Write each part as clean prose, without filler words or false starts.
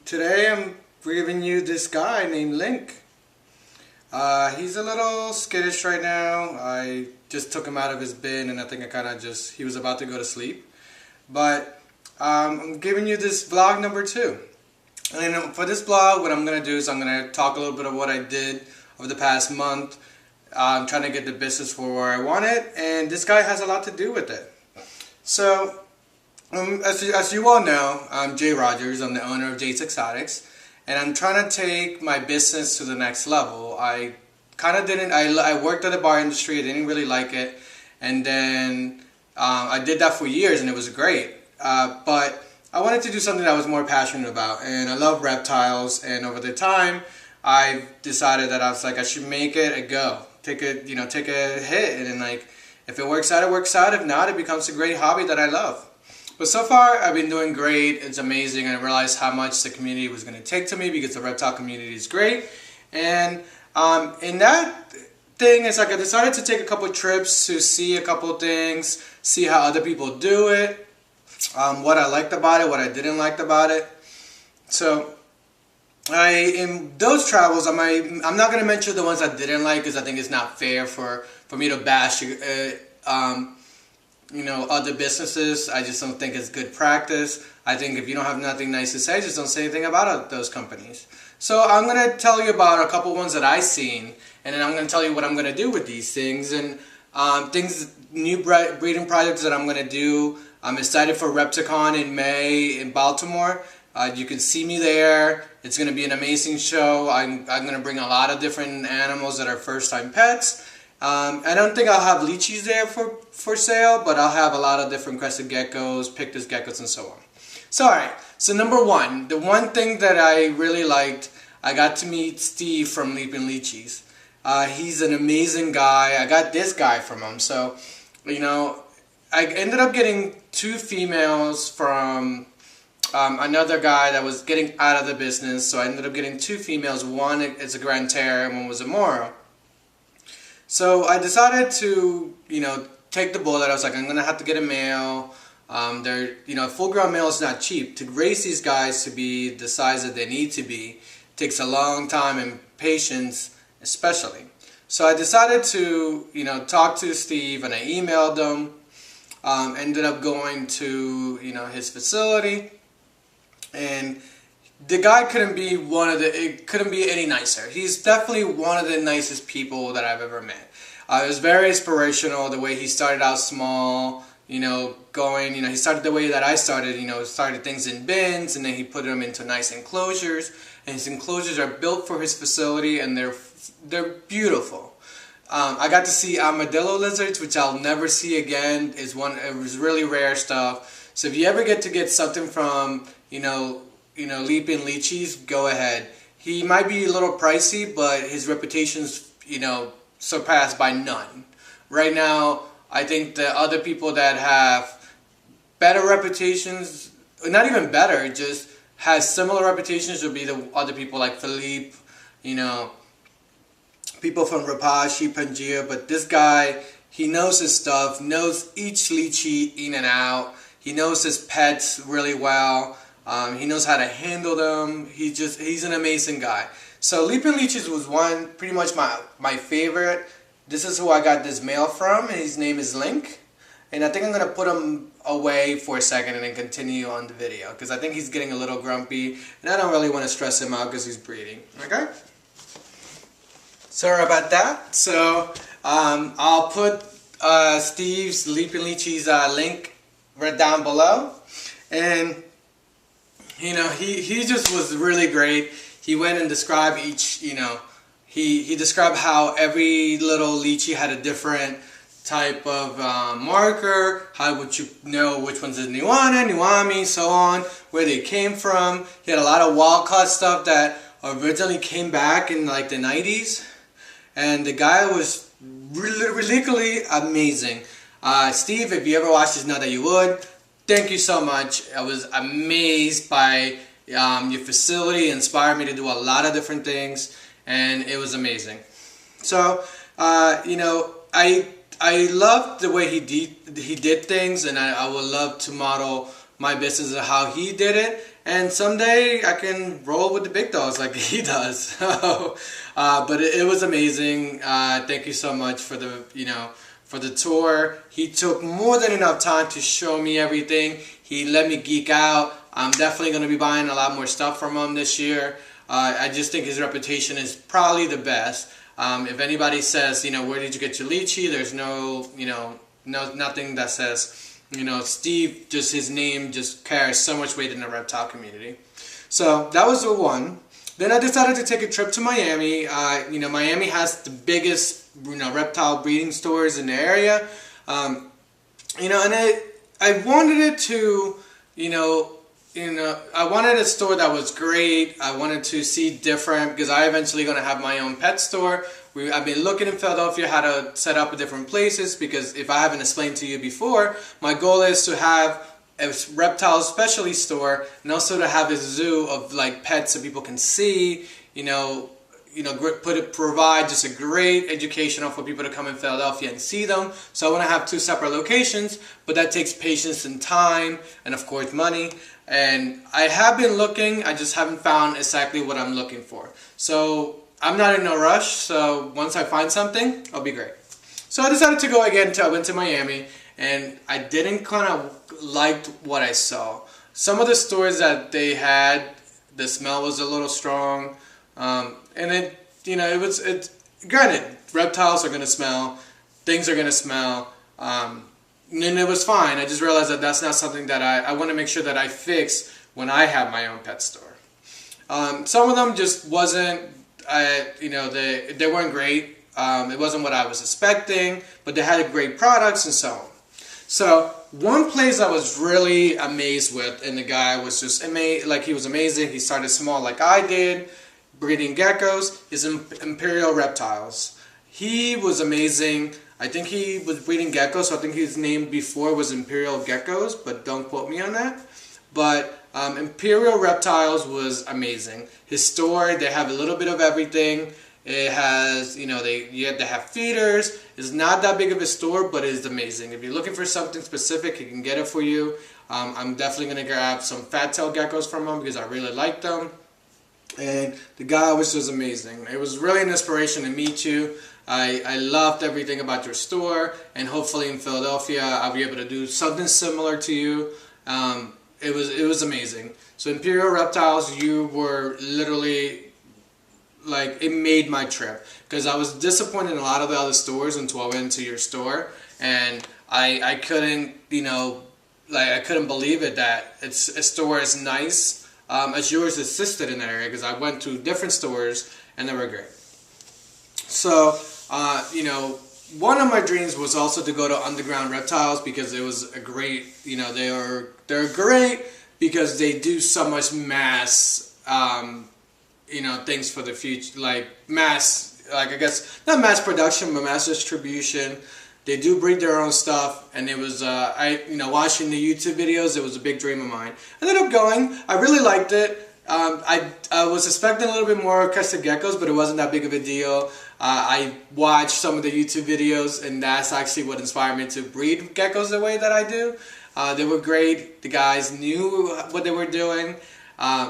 Today I'm giving you this guy named Link. He's a little skittish right now. I just took him out of his bin and I think he was about to go to sleep. But I'm giving you this vlog number 2. And for this vlog, what I'm going to do is I'm going to talk a little bit of what I did over the past month. I'm trying to get the business for where I want it, and this guy has a lot to do with it. So, as you all know, I'm Jay Rogers. I'm the owner of Jay's Exotics, and I'm trying to take my business to the next level. I worked at the bar industry. I didn't really like it, and then I did that for years, and it was great. But I wanted to do something that I was more passionate about, and I love reptiles. And over the time, I decided that I should make it a go, take a hit, and then if it works out, it works out. If not, it becomes a great hobby that I love. But so far, I've been doing great. It's amazing. I realized how much the community was going to take to me because the reptile community is great. And in that thing, it's I decided to take a couple trips to see a couple things, see how other people do it, what I liked about it, what I didn't like about it. So, in those travels, I'm not going to mention the ones I didn't like because I think it's not fair for me to bash other businesses. I just don't think it's good practice. I think if you don't have nothing nice to say, just don't say anything about those companies. So I'm going to tell you about a couple ones that I've seen, and then I'm going to tell you what I'm going to do with these things, and new breeding projects that I'm going to do. I'm excited for Repticon in May in Baltimore. You can see me there. It's going to be an amazing show. I'm going to bring a lot of different animals that are first-time pets. I don't think I'll have Leachies there for sale, but I'll have a lot of different crested geckos, pictus geckos, and so on. So alright, so number 1, the one thing that I really liked, I got to meet Steve from Leachies. He's an amazing guy. I got this guy from him. So, I ended up getting 2 females from another guy that was getting out of the business. So I ended up getting 2 females. One is a Grand Terror and one was a Moro. So I decided to, take the bullet. I was like, I'm going to have to get a male. Full-grown male is not cheap. To raise these guys to be the size that they need to be takes a long time and patience, especially. So I decided to, talk to Steve, and I emailed him. Ended up going to, his facility, and the guy couldn't be any nicer. He's definitely one of the nicest people that I've ever met. It was very inspirational, the way he started out small, he started the way that I started, started things in bins, and then he put them into nice enclosures, and his enclosures are built for his facility, and they're beautiful. I got to see armadillo lizards, which I'll never see again. It was really rare stuff. So if you ever get something from, Leaping Leachies, go ahead. He might be a little pricey, but his reputation's, surpassed by none. Right now, I think the other people that have better reputations, not even better, just has similar reputations would be the other people like Philippe, people from Rapashi, Pangea, but this guy, he knows his stuff, knows each Leachie in and out. He knows his pets really well. He knows how to handle them. He's an amazing guy. So Leaping Leachies was pretty much my favorite. This is who I got this male from. His name is Link. And I think I'm going to put him away for a second and then continue on the video, because I think he's getting a little grumpy, and I don't really want to stress him out because he's breeding. Okay? Sorry about that. So I'll put Steve's Leaping Leachies link right down below. And he just was really great. He went and described each, he described how every little Leachie had a different type of marker. How would you know which one's a Nuana, Nuami, so on, where they came from. He had a lot of wild caught stuff that originally came back in like the 90s, and the guy was ridiculously amazing. Steve, if you ever watched this, know that you would. Thank you so much. I was amazed by your facility. It inspired me to do a lot of different things, and it was amazing. So, you know, I love the way he did things, and I would love to model my business of how he did it. And someday I can roll with the big dogs like he does. So, but it was amazing. Thank you so much for the, you know, for the tour. He took more than enough time to show me everything. He let me geek out. I'm definitely going to be buying a lot more stuff from him this year. I just think his reputation is probably the best. If anybody says, you know, where did you get your Leachie? There's no, you know, nothing that says, you know, Steve, just his name just carries so much weight in the reptile community. So that was the one. Then I decided to take a trip to Miami. You know, Miami has the biggest, you know, reptile breeding stores in the area. You know, and I wanted it to, you know, I wanted a store that was great. I wanted to see different, because I eventually going to have my own pet store. I've been looking in Philadelphia how to set up at different places, because if I haven't explained to you before, my goal is to have a reptile specialty store, and also to have a zoo of like pets that people can see, provide just a great educational for people to come in Philadelphia and see them. So I want to have 2 separate locations, but that takes patience and time, and of course money. And I have been looking, I just haven't found exactly what I'm looking for. So I'm not in no rush, so once I find something, it'll be great. So I decided to go again. I went to Miami, and I didn't kind of like what I saw. Some of the stores that they had, the smell was a little strong, and it, you know, it's granted, reptiles are gonna smell, things are gonna smell, and it was fine. I just realized that that's not something that I want to make sure that I fix when I have my own pet store. Some of them just wasn't, you know, they weren't great. It wasn't what I was expecting, but they had great products and so on. So one place I was really amazed with, and the guy was just amazing, like he was amazing. He started small like I did, breeding geckos, is Imperial Reptiles. He was amazing. I think he was breeding geckos, so I think his name before was Imperial Geckos, but don't quote me on that. But Imperial Reptiles was amazing. His store, they have a little bit of everything. It has, you know, they have feeders. It's not that big of a store, but it's amazing. If you're looking for something specific, he can get it for you. I'm definitely going to grab some fat-tailed geckos from him because I really like them. And the guy was just amazing. It was really an inspiration to meet you. I loved everything about your store, and hopefully in Philadelphia I'll be able to do something similar to you. It was amazing. So Imperial Reptiles, you were literally, like, it made my trip, because I was disappointed in a lot of the other stores until I went to your store, and I couldn't, you know, like, I couldn't believe it that a store as nice as yours existed in that area, because I went to different stores and they were great. So you know, one of my dreams was also to go to Underground Reptiles, because it was a great, you know, they're great because they do so much mass, you know, things for the future, like mass, like I guess not mass production, but mass distribution. They do breed their own stuff, and it was, you know, watching the YouTube videos, it was a big dream of mine. I ended up going. I really liked it. I was expecting a little bit more crested geckos, but it wasn't that big of a deal. I watched some of the YouTube videos, and that's actually what inspired me to breed geckos the way that I do. They were great. The guys knew what they were doing.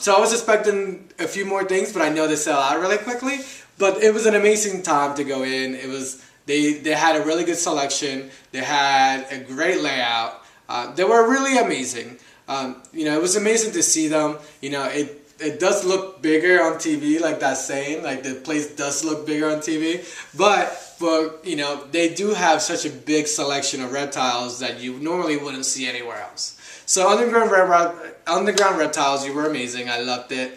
So I was expecting a few more things, but I know they sell out really quickly. But it was an amazing time to go in. It was, they had a really good selection. They had a great layout. They were really amazing. You know, it was amazing to see them. You know, it does look bigger on TV, like that saying, like the place does look bigger on TV. But you know, they do have such a big selection of reptiles that you normally wouldn't see anywhere else. So Underground Reptiles, you were amazing. I loved it.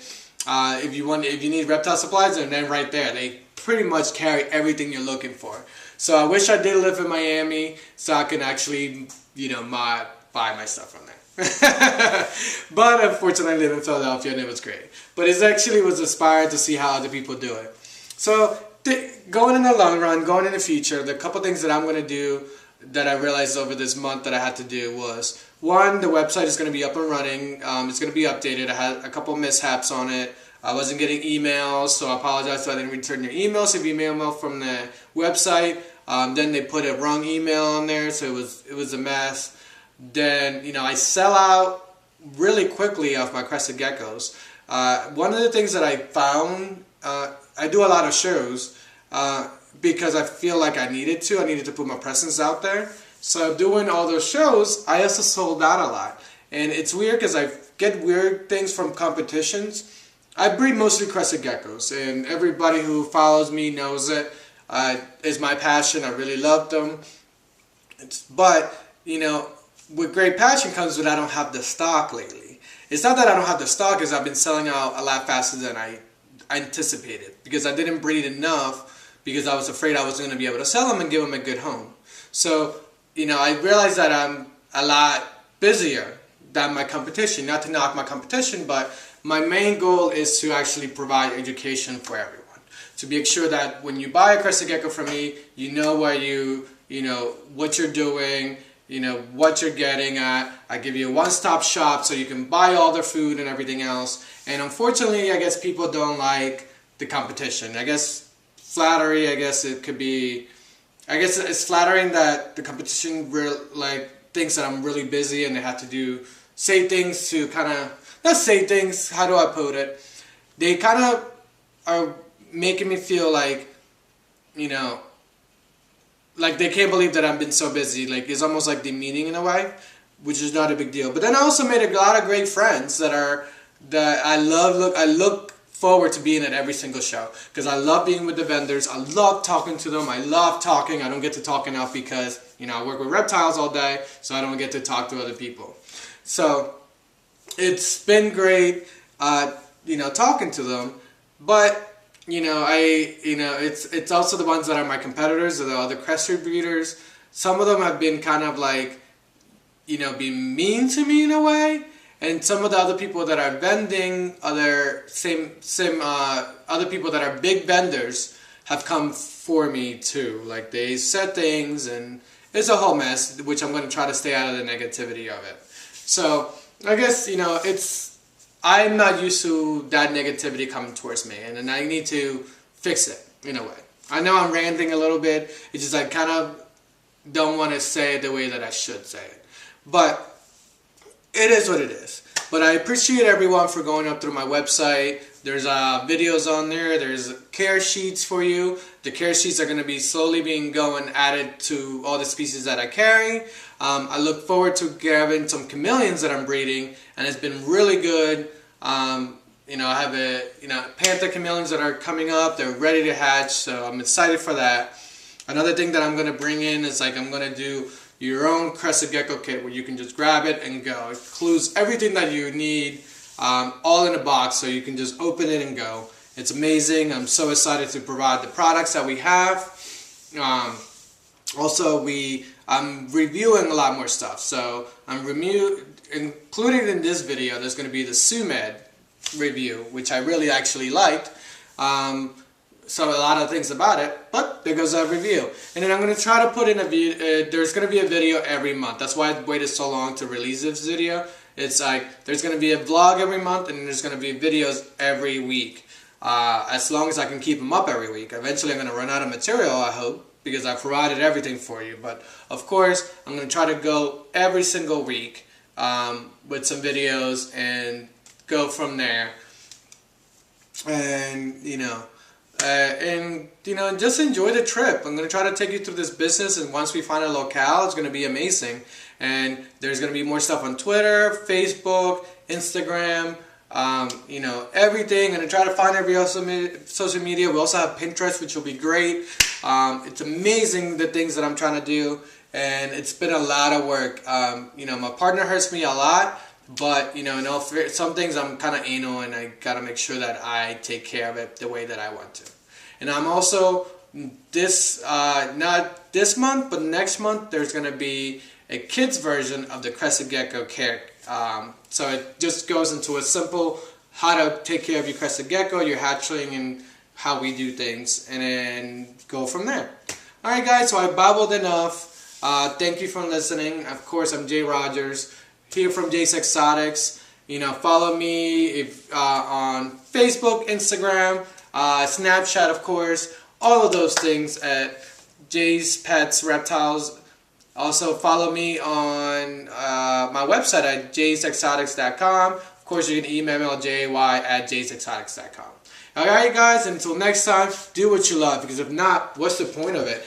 If you need reptile supplies, they're right there. They pretty much carry everything you're looking for. So I wish I did live in Miami so I can actually, you know, buy my stuff from there. But unfortunately I live in Philadelphia and it was great. But it actually was inspired to see how other people do it. So going in the long run, going in the future, the couple things that I'm going to do that I realized over this month that I had to do was, one, the website is going to be up and running. It's going to be updated. I had a couple mishaps on it. I wasn't getting emails, so I apologize if I didn't return your emails. If you email from the website, then they put a wrong email on there, so it was a mess. Then, I sell out really quickly off my crested geckos. One of the things that I found, I do a lot of shows because I feel like I needed to put my presence out there. So doing all those shows, I also sold out a lot. And it's weird because I get weird things from competitions. I breed mostly crested geckos, and everybody who follows me knows it. It's my passion. I really love them. But, with great passion comes when I don't have the stock lately. It's not that I don't have the stock, it's I've been selling out a lot faster than I anticipated, because I didn't breed enough because I was afraid I wasn't going to be able to sell them and give them a good home. So, I realized that I'm a lot busier than my competition. Not to knock my competition, but my main goal is to actually provide education for everyone. To make sure that when you buy a crested gecko from me, you know where what you're doing, what you're getting at. I give you a one-stop shop so you can buy all their food and everything else. And unfortunately, I guess people don't like the competition. I guess flattery, it could be, it's flattering that the competition thinks that I'm really busy and they have to say things to kind of, not say things, how do I put it? They kind of are making me feel like, like they can't believe that I've been so busy. Like, it's almost like demeaning in a way, which is not a big deal. But then I also made a lot of great friends that I look forward to being at every single show, because I love being with the vendors. I love talking to them. I love talking. I don't get to talk enough because, I work with reptiles all day, so I don't get to talk to other people. So it's been great, talking to them. But it's also the ones that are my competitors, or the other crested breeders. Some of them have been kind of like, being mean to me in a way. And some of the other people that are vending, other people that are big vendors have come for me too. Like, they said things, and it's a whole mess, which I'm going to try to stay out of the negativity of it. So I guess, I'm not used to that negativity coming towards me, and I need to fix it in a way. I know I'm ranting a little bit. It's just I kind of don't want to say it the way that I should say it. But it is what it is. But I appreciate everyone for going up through my website. There's videos on there. There's care sheets for you. The care sheets are going to be slowly going added to all the species that I carry. I look forward to grabbing some chameleons that I'm breeding, and it's been really good. I have panther chameleons that are coming up. They're ready to hatch, so I'm excited for that. Another thing that I'm going to bring in is I'm going to do your own crested gecko kit where you can just grab it and go. It includes everything that you need, all in a box, so you can just open it and go. It's amazing. I'm so excited to provide the products that we have. Also, I'm reviewing a lot more stuff. So I'm included in this video, there's going to be the Sumed review, which I really actually liked. So a lot of things about it, but there goes that review. And then I'm going to try to put in there's going to be a video every month. That's why I waited so long to release this video. It's like, there's going to be a vlog every month, and there's going to be videos every week. As long as I can keep them up every week. Eventually I'm going to run out of material, I hope, because I've provided everything for you. But of course, I'm going to try to go every single week with some videos and go from there. And, just enjoy the trip. I'm going to try to take you through this business, and once we find a locale, it's going to be amazing. And there's going to be more stuff on Twitter, Facebook, Instagram, everything. I'm going to try to find every social media. We also have Pinterest, which will be great. It's amazing the things that I'm trying to do, and it's been a lot of work. My partner hurts me a lot, but some things I'm kind of anal, and I got to make sure that I take care of it the way that I want to. And I'm also, not this month, but next month, there's going to be a kids version of the crested gecko care So it just goes into a simple how to take care of your crested gecko, your hatchling, and how we do things, and then go from there. Alright guys, so I babbled enough. Thank you for listening. Of course, I'm Jay Rogers, here from Jay's Exotics. You know, follow me on Facebook, Instagram, Snapchat, of course, all of those things at Jay's Pets Reptiles. Also, follow me on my website at jaysexotics.com. Of course, you can email me at jay@jaysexotics.com. Alright guys, until next time, do what you love, because if not, what's the point of it?